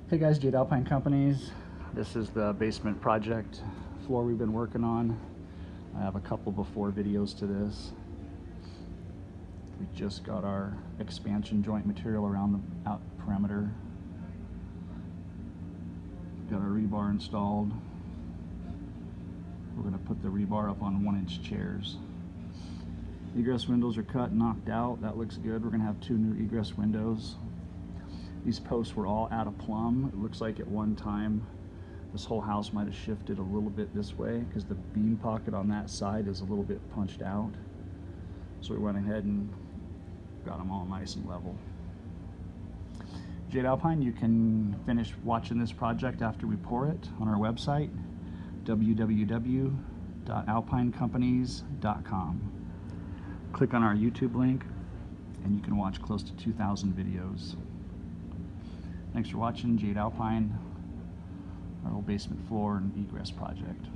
Hey guys, Jade Alpine Companies. This is the basement project floor we've been working on. I have a couple before videos to this. We just got our expansion joint material around the out perimeter. Got our rebar installed. We're going to put the rebar up on 1-inch chairs. Egress windows are cut and knocked out. That looks good. We're going to have 2 new egress windows. These posts were all out of plumb. It looks like at one time this whole house might have shifted a little bit this way because the beam pocket on that side is a little bit punched out. So we went ahead and got them all nice and level. Jade Alpine, you can finish watching this project after we pour it on our website, www.alpinecompanies.com. Click on our YouTube link and you can watch close to 2,000 videos. Thanks for watching Jade Alpine, our old basement floor and egress project.